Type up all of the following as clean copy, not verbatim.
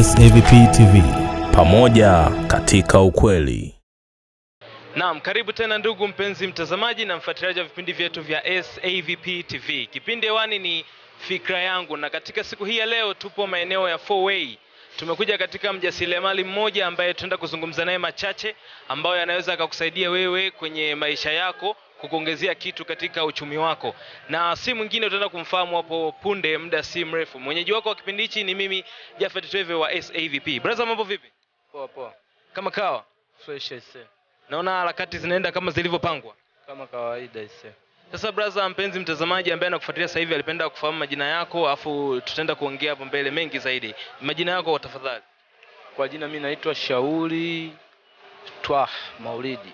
SAVP TV, pamoja katika ukweli. Naam, karibu tena ndugu mpenzi mtazamaji na mfuatiliaji wa vipindi vyetu vya SAVP TV. Kipindi hewani ni Fikra Yangu, na katika siku hii ya leo tupo maeneo ya 4A. Tumekuja katika mjasiriamali mmoja ambaye tunaenda kuzungumza naye machache ambayo yanaweza kukusaidia wewe kwenye maisha yako, kukuongezea kitu katika uchumi wako. Na si mwingine utaenda kumfahamu hapo punde, muda si mrefu. Mwenyeji wako wa kipindi hichi ni mimi Jafet Tweve wa SAVP. Brother, mambo vipi? Poa poa. Kama kawa? Fresh ise. Naona harakati zinaenda kama zilivyopangwa. Kama kawaida ise. Sasa brother, mpenzi mtazamaji ambaye anakufuatilia sasa hivi alipenda kufahamu majina yako, afu tutaenda kuongea hapo mbele mengi zaidi. Majina yako tafadhali. Kwa jina mimi naitwa Shauri Twah Maulidi.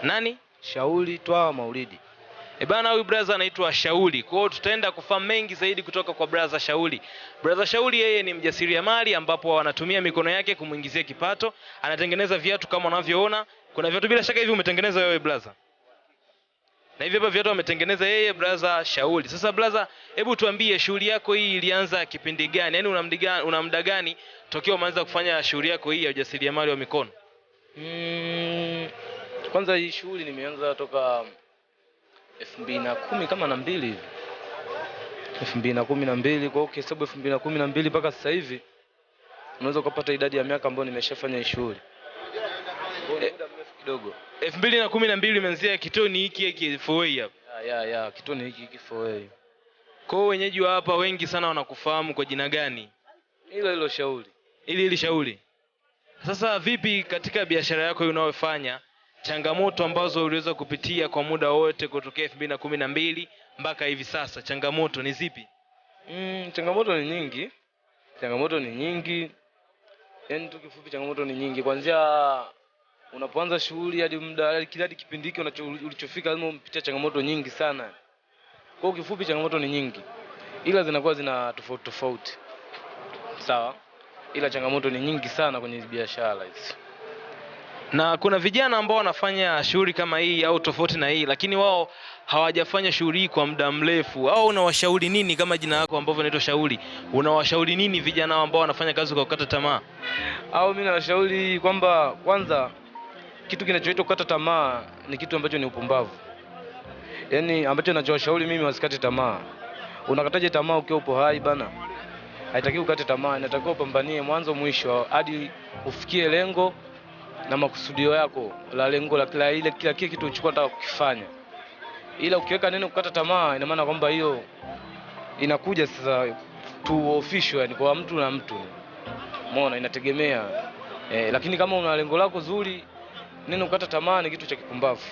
Nani? Shauri Twah Maulidi. Bana, huyu brother anaitwa Shauri. Kwa hiyo tutaenda kufahamu mengi zaidi kutoka kwa brother Shauri. Brother Shauri yeye ni mjasiriamali ambapo anatumia mikono yake kumuingizia kipato. Anatengeneza viatu kama unavyoona. Kuna viatu bila shaka hivi umetengeneza wewe brother. Na hivi hapa viatu ametengeneza yeye brother Shauri. Sasa brother, hebu tuambie shughuli yako hii ilianza kipindi gani? Yaani una muda gani tokea umeanza kufanya shughuli yako hii ya ujasiriamali wa mikono? Kwanza hii shughuli nimeanza toka 2010 kama na mbili hivi. 2012, kwa hiyo ukihesabu 2012 mpaka sasa hivi unaweza kupata idadi ya miaka ambayo nimeshafanya hii shughuli. Muda mrefu kidogo. 2012 imeanzia kitoni hiki 4A hapa. Ya, kitoni hiki 4A. Kwa hiyo wenyeji wa hapa wengi sana wanakufahamu kwa jina gani? Hilo Shauri. Ili Shauri. Sasa vipi katika biashara yako unayofanya? Changamoto ambazo uliweza kupitia kwa muda wote kutokea 2012 mpaka hivi sasa, changamoto ni zipi? Changamoto ni nyingi. Yaani tu kifupi changamoto ni nyingi. Kuanzia unapoanza shughuli hadi muda kila kipindi hiki ulichofika lazima upitie changamoto nyingi sana. Kwa kifupi changamoto ni nyingi. Ila zinakuwa zina tofauti. Sawa? Ila changamoto ni nyingi sana kwenye biashara hizi. Na kuna vijana ambao wanafanya shughuli kama hii au tofauti na hii, lakini wao hawajafanya shughuli hii kwa muda mrefu. Au unawashauri nini kama jina lako ambavyo inaitwa Shauri? Unawashauri nini vijana ambao wanafanya kazi kwa kukata tamaa? Au mimi nawashauri kwamba kwanza kitu kinachoitwa kukata tamaa ni kitu ambacho ni upumbavu. Yaani ambacho ninachowashauri mimi wasikate tamaa. Unakataje tamaa ukiwa upo hai bana? Haitakiwi ukate tamaa, inatakiwa upambanie mwanzo mwisho hadi ufikie lengo na makusudio yako, la lengo la ile kila kitu uchukua unataka kukifanya. Ila ukiweka neno kukata tamaa ina maana kwamba hiyo inakuja sasa tu official, yani kwa mtu na mtu. Umeona, inategemea. Lakini kama una lengo lako zuri, neno kukata tamaa ni kitu cha kipumbavu.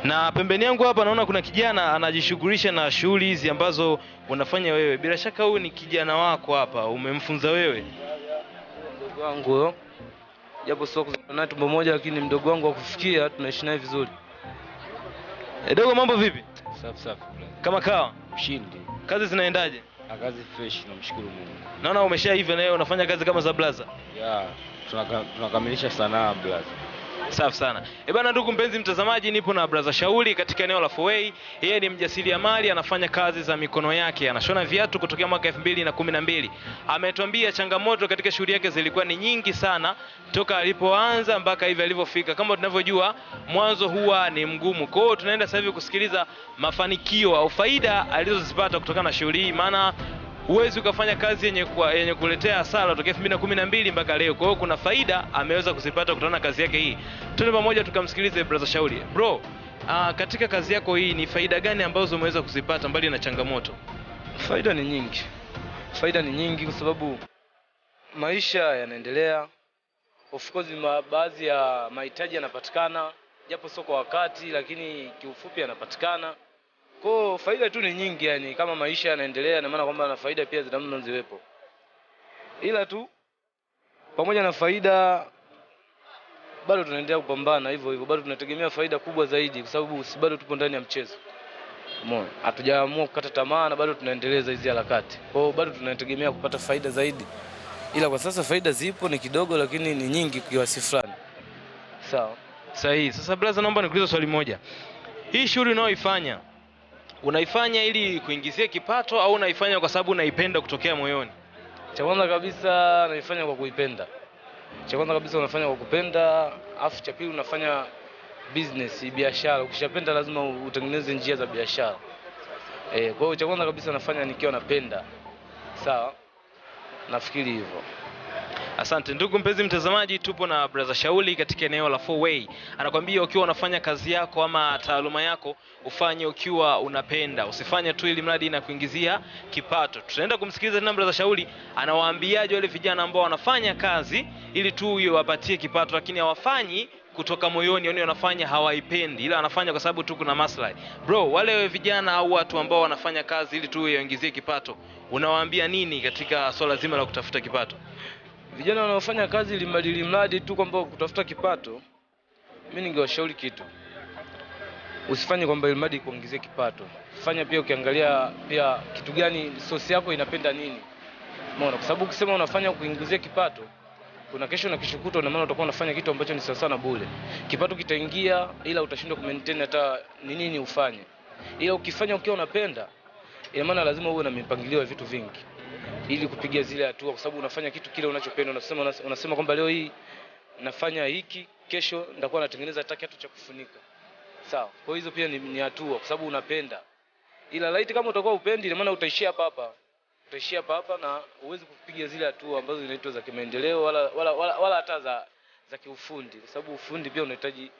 Na pembeni yangu hapa naona kuna kijana anajishughulisha na shughuli hizi ambazo unafanya wewe. Bila shaka huyu ni kijana wako hapa, umemfunza wewe? Mdogo wangu huyo. Japo sio kuzaliwa naye tumbo moja, lakini mdogo wangu wa kufikia tunaishi naye vizuri. Dogo, mambo vipi? Safi. Kama kawa? Ushindi. Kazi zinaendaje? Kazi fresh, namshukuru Mungu. Naona umeshaiva na wewe unafanya kazi kama za blaza. Ya, tunakamilisha sanaa blaza. Safi sana. Bana, ndugu mpenzi mtazamaji, nipo na brother Shauri katika eneo la 4A. Yeye ni mjasiriamali, anafanya kazi za mikono yake, anashona viatu kutokea mwaka 2012. Ametuambia changamoto katika shughuli yake zilikuwa ni nyingi sana toka alipoanza mpaka hivi alivyofika. Kama tunavyojua, mwanzo huwa ni mgumu. Kwa hiyo tunaenda sasa hivi kusikiliza mafanikio au faida alizozipata kutokana na shughuli hii, maana huwezi ukafanya kazi yenye kuletea hasara tokea 2012 mpaka leo. Kwa hiyo kuna faida ameweza kuzipata kutokana na kazi yake hii. Twende pamoja tukamsikilize brother Shauri. Bro, katika kazi yako hii ni faida gani ambazo umeweza kuzipata mbali na changamoto? Faida ni nyingi kwa sababu maisha yanaendelea. Of course baadhi ya mahitaji yanapatikana, japo sio kwa wakati, lakini kiufupi yanapatikana. Kwa faida tu ni nyingi, yani kama maisha yanaendelea na maana kwamba na faida pia zinamna ziwepo. Ila tu pamoja na faida bado tunaendelea kupambana hivyo, bado tunategemea faida kubwa zaidi kwa sababu si bado tupo ndani ya mchezo. Umeona? Hatujaamua kukata tamaa na bado tunaendeleza hizi harakati. Kwa hiyo bado tunategemea kupata faida zaidi. Ila kwa sasa faida zipo ni kidogo, lakini ni nyingi kwa kiasi fulani. Sawa. Sahihi. Sasa brother, naomba nikuulize swali moja. Hii shughuli unaoifanya unaifanya ili kuingizia kipato au unaifanya kwa sababu unaipenda kutokea moyoni? Cha kwanza kabisa naifanya kwa kuipenda. Cha kwanza kabisa unafanya kwa kupenda, afu cha pili unafanya business, biashara. Ukishapenda lazima utengeneze njia za biashara. Kwa hiyo cha kwanza kabisa nafanya nikiwa napenda. Sawa? Nafikiri hivyo. Asante ndugu mpenzi mtazamaji, tupo na brother Shauli katika eneo la 4way. Anakuambia ukiwa unafanya kazi yako ama taaluma yako ufanye ukiwa unapenda, usifanye tu ili mradi inakuingizia kipato. Tutaenda kumsikiliza tena brother Shauli anawaambiaje wale vijana ambao wanafanya kazi ili tu wapatie kipato, lakini hawafanyi kutoka moyoni, yani wanafanya hawaipendi, ila wanafanya kwa sababu tu kuna maslahi. Bro, wale vijana au watu ambao wanafanya kazi ili tu waingizie kipato, unawaambia nini katika swala zima la kutafuta kipato? Vijana wanaofanya kazi ili mradi tu kwamba kutafuta kipato, mimi ningewashauri kitu. Usifanye kwamba ili mradi kuongezea kipato. Fanya pia ukiangalia pia kitu gani source yako inapenda nini. Umeona? Kwa sababu ukisema unafanya kuingizia kipato, kuna kesho na kesho kutwa, na maana utakuwa unafanya kitu ambacho ni sawa sana bure. Kipato kitaingia ila utashindwa kumaintain hata nini ufanye. Ila ukifanya ukiwa unapenda, ina maana lazima uwe na mipangilio ya vitu vingi ili kupiga zile hatua, kwa sababu unafanya kitu kile unachopenda. Unasema kwamba leo hii nafanya hiki, kesho nitakuwa natengeneza hata kitu cha kufunika. Sawa. Kwa hizo pia ni hatua, kwa sababu unapenda. Ila laiti kama utakuwa upendi, ina maana utaishia hapa hapa. Utaishia hapa hapa na uweze kupiga zile hatua ambazo zinaitwa za kimaendeleo wala hata za kiufundi, kwa sababu ufundi pia unahitaji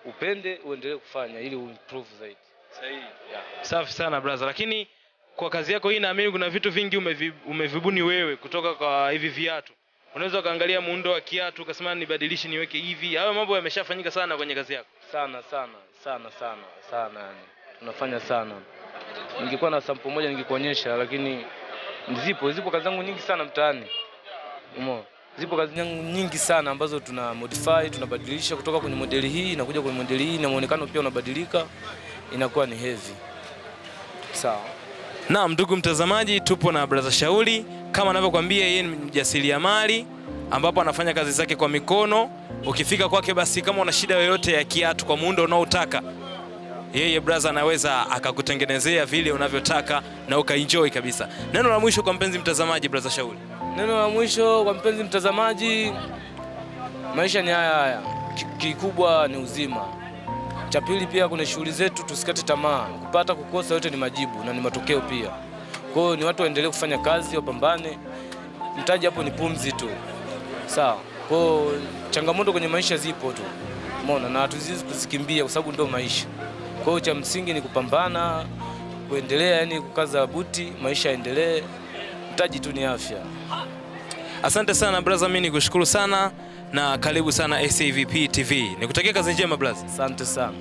upende uendelee kufanya ili uimprove zaidi. Sahihi. Yeah. Safi sana brother, lakini kwa kazi yako hii naamini kuna vitu vingi umevibuni wewe kutoka kwa hivi viatu. Unaweza kaangalia muundo wa kiatu ukasema nibadilishe niweke hivi. Hayo mambo yameshafanyika sana kwenye kazi yako. Sana yani. Tunafanya sana. Ningekuwa na sample moja ningekuonyesha, lakini zipo kazi zangu nyingi sana mtaani. Umeona? Zipo kazi zangu nyingi sana ambazo tuna modify, tunabadilisha kutoka kwenye modeli hii na kuja kwenye modeli hii, na muonekano pia unabadilika, inakuwa ni heavy. Sawa. Naam, ndugu mtazamaji, tupo na brother Shauli. Kama anavyokuambia yeye ni mjasiriamali ambapo anafanya kazi zake kwa mikono. Ukifika kwake basi kama una shida yoyote ya kiatu kwa muundo unaotaka, yeye brother anaweza akakutengenezea vile unavyotaka na ukaenjoy kabisa. Neno la mwisho kwa mpenzi mtazamaji brother Shauli. Neno la mwisho kwa mpenzi mtazamaji, maisha ni haya. Kikubwa ni uzima. Cha pili pia kuna shughuli zetu, tusikate tamaa. Kupata kukosa yote ni majibu na ni matokeo pia. Kwa hiyo ni watu waendelee kufanya kazi, wapambane. Mtaji hapo ni pumzi tu. Sawa. Kwa hiyo changamoto kwenye maisha zipo tu. Umeona, na hatuzizi kuzikimbia kwa sababu ndio maisha. Kwa hiyo cha msingi ni kupambana, kuendelea, yani kukaza buti, maisha yaendelee. Mtaji tu ni afya. Asante sana brother, mimi nikushukuru sana na karibu sana SAVP TV. Nikutakia kazi njema brother. Asante sana.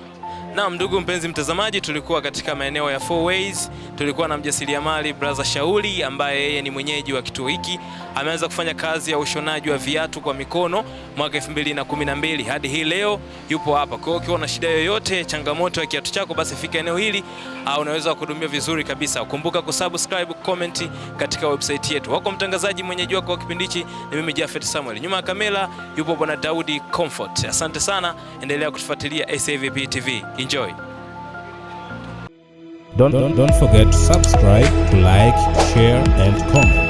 Naam, ndugu mpenzi mtazamaji, tulikuwa katika maeneo ya 4ways. Tulikuwa na mjasiriamali brother Shauli ambaye yeye ni mwenyeji wa kituo hiki. Ameanza kufanya kazi ya ushonaji wa viatu kwa mikono mwaka 2012 hadi hii leo yupo hapa. Kwa hiyo ukiwa na shida yoyote, changamoto ya kiatu chako, basi fika eneo hili au unaweza kuhudumia vizuri kabisa. Kumbuka kusubscribe, comment katika website yetu. Wako mtangazaji mwenyeji wako wa kipindi hiki ni mimi Jafet Samuel. Nyuma ya kamera yupo bwana Daudi Comfort. Asante sana, endelea kutufuatilia SAVP TV. Enjoy. Don't forget to subscribe, to like, share and comment.